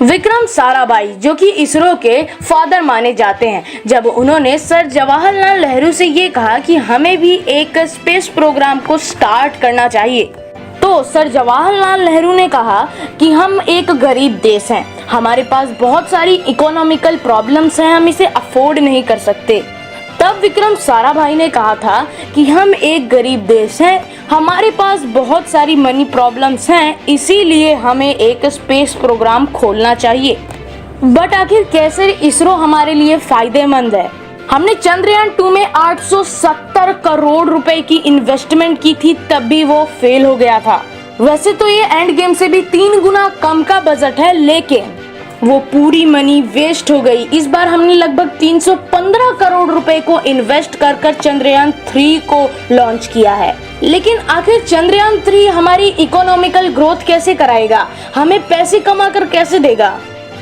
विक्रम साराभाई, जो कि इसरो के फादर माने जाते हैं, जब उन्होंने सर जवाहरलाल नेहरू से ये कहा कि हमें भी एक स्पेस प्रोग्राम को स्टार्ट करना चाहिए, तो सर जवाहरलाल नेहरू ने कहा कि हम एक गरीब देश हैं, हमारे पास बहुत सारी इकोनॉमिकल प्रॉब्लम्स हैं, हम इसे अफोर्ड नहीं कर सकते। तब विक्रम साराभाई ने कहा था कि हम एक गरीब देश हैं, हमारे पास बहुत सारी मनी प्रॉब्लम्स हैं, इसीलिए हमें एक स्पेस प्रोग्राम खोलना चाहिए। बट आखिर कैसे इसरो हमारे लिए फायदेमंद है? हमने चंद्रयान 2 में 870 करोड़ रुपए की इन्वेस्टमेंट की थी, तब भी वो फेल हो गया था। वैसे तो ये एंड गेम से भी 3 गुना कम का बजट है, लेकिन वो पूरी मनी वेस्ट हो गई। इस बार हमने लगभग 315 करोड़ रुपए को इन्वेस्ट कर चंद्रयान 3 को लॉन्च किया है। लेकिन आखिर चंद्रयान 3 हमारी इकोनॉमिकल ग्रोथ कैसे कराएगा, हमें पैसे कमा कर कैसे देगा?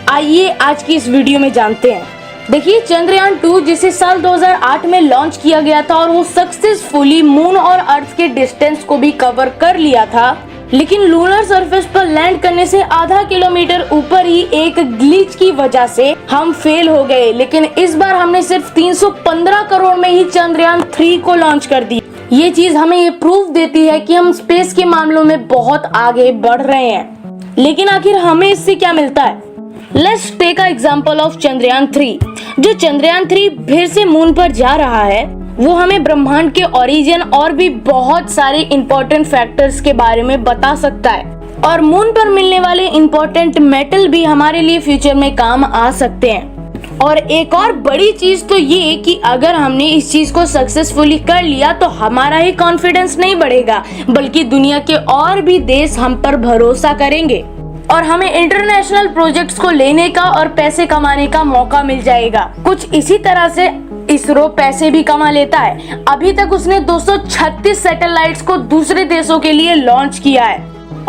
आइए आज की इस वीडियो में जानते हैं। देखिए, चंद्रयान 2 जिसे साल 2008 में लॉन्च किया गया था और वो सक्सेसफुली मून और अर्थ के डिस्टेंस को भी कवर कर लिया था, लेकिन लूनर सरफेस पर लैंड करने से आधा किलोमीटर ऊपर ही एक ग्लिच की वजह से हम फेल हो गए। लेकिन इस बार हमने सिर्फ 315 करोड़ में ही चंद्रयान 3 को लॉन्च कर दी। ये चीज हमें ये प्रूफ देती है कि हम स्पेस के मामलों में बहुत आगे बढ़ रहे हैं। लेकिन आखिर हमें इससे क्या मिलता है? Let's take a example of Chandrayaan 3। जो चंद्रयान 3 फिर से मून पर जा रहा है, वो हमें ब्रह्मांड के ओरिजिन और भी बहुत सारे इम्पोर्टेंट फैक्टर्स के बारे में बता सकता है, और मून पर मिलने वाले इम्पोर्टेंट मेटल भी हमारे लिए फ्यूचर में काम आ सकते हैं। और एक और बड़ी चीज तो ये कि अगर हमने इस चीज को सक्सेसफुली कर लिया तो हमारा ही कॉन्फिडेंस नहीं बढ़ेगा, बल्कि दुनिया के और भी देश हम पर भरोसा करेंगे और हमें इंटरनेशनल प्रोजेक्ट्स को लेने का और पैसे कमाने का मौका मिल जाएगा। कुछ इसी तरह से इसरो पैसे भी कमा लेता है। अभी तक उसने 236 सैटेलाइट्स को दूसरे देशों के लिए लॉन्च किया है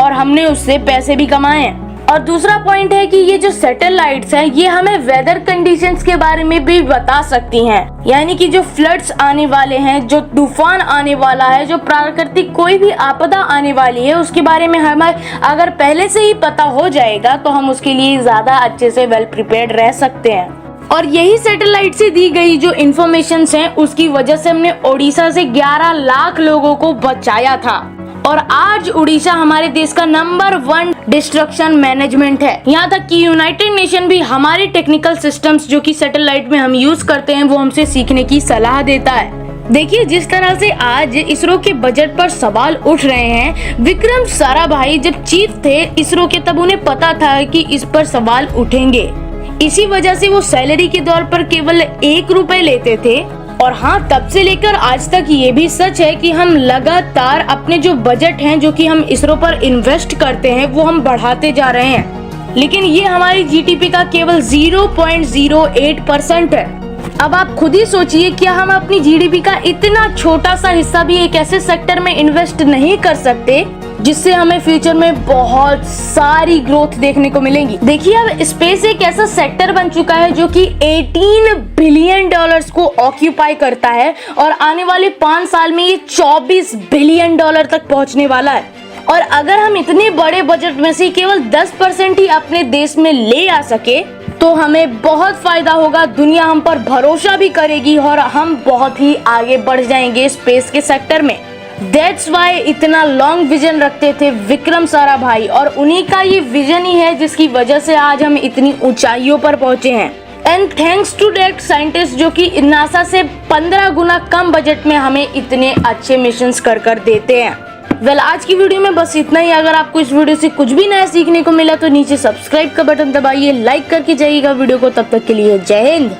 और हमने उससे पैसे भी कमाए हैं। और दूसरा पॉइंट है कि ये जो सैटेलाइट्स हैं, ये हमें वेदर कंडीशंस के बारे में भी बता सकती हैं, यानी कि जो फ्लड्स आने वाले हैं, जो तूफान आने वाला है, जो प्राकृतिक कोई भी आपदा आने वाली है, उसके बारे में हमें अगर पहले से ही पता हो जाएगा तो हम उसके लिए ज्यादा अच्छे से वेल प्रिपेयर्ड रह सकते हैं। और यही सैटेलाइट से दी गई जो इन्फॉर्मेशन हैं, उसकी वजह से हमने ओडिशा से 11 लाख लोगों को बचाया था। और आज उड़ीसा हमारे देश का नंबर 1 डिस्ट्रक्शन मैनेजमेंट है। यहाँ तक कि यूनाइटेड नेशन भी हमारे टेक्निकल सिस्टम्स जो कि सैटेलाइट में हम यूज करते हैं, वो हमसे सीखने की सलाह देता है। देखिए, जिस तरह से आज इसरो के बजट पर सवाल उठ रहे हैं, विक्रम साराभाई जब चीफ थे इसरो के, तब उन्हें पता था कि इस पर सवाल उठेंगे। इसी वजह से वो सैलरी के तौर पर केवल 1 रुपए लेते थे। और हाँ, तब से लेकर आज तक ये भी सच है कि हम लगातार अपने जो बजट हैं, जो कि हम इसरो पर इन्वेस्ट करते हैं, वो हम बढ़ाते जा रहे हैं। लेकिन ये हमारी जीडीपी का केवल 0.08% है। अब आप खुद ही सोचिए, क्या हम अपनी जीडीपी का इतना छोटा सा हिस्सा भी एक ऐसे सेक्टर में इन्वेस्ट नहीं कर सकते जिससे हमें फ्यूचर में बहुत सारी ग्रोथ देखने को मिलेगी? देखिए, अब स्पेस एक ऐसा सेक्टर बन चुका है जो कि 18 बिलियन डॉलर्स को ऑक्यूपाई करता है और आने वाले 5 साल में ये 24 बिलियन डॉलर तक पहुंचने वाला है। और अगर हम इतने बड़े बजट में से केवल 10% ही अपने देश में ले आ सके तो हमें बहुत फायदा होगा, दुनिया हम पर भरोसा भी करेगी और हम बहुत ही आगे बढ़ जाएंगे स्पेस के सेक्टर में। That's why इतना लॉन्ग विजन रखते थे विक्रम साराभाई, और उन्हीं का ये विजन ही है जिसकी वजह से आज हम इतनी ऊंचाइयों पर पहुंचे हैं। And thanks to that scientist जो कि नासा से 15 गुना कम बजट में हमें इतने अच्छे मिशंस कर देते हैं। वेल, आज की वीडियो में बस इतना ही। अगर आपको इस वीडियो से कुछ भी नया सीखने को मिला तो नीचे सब्सक्राइब का बटन दबाइए, लाइक करके जाइएगा वीडियो को। तब तक के लिए जय हिंद।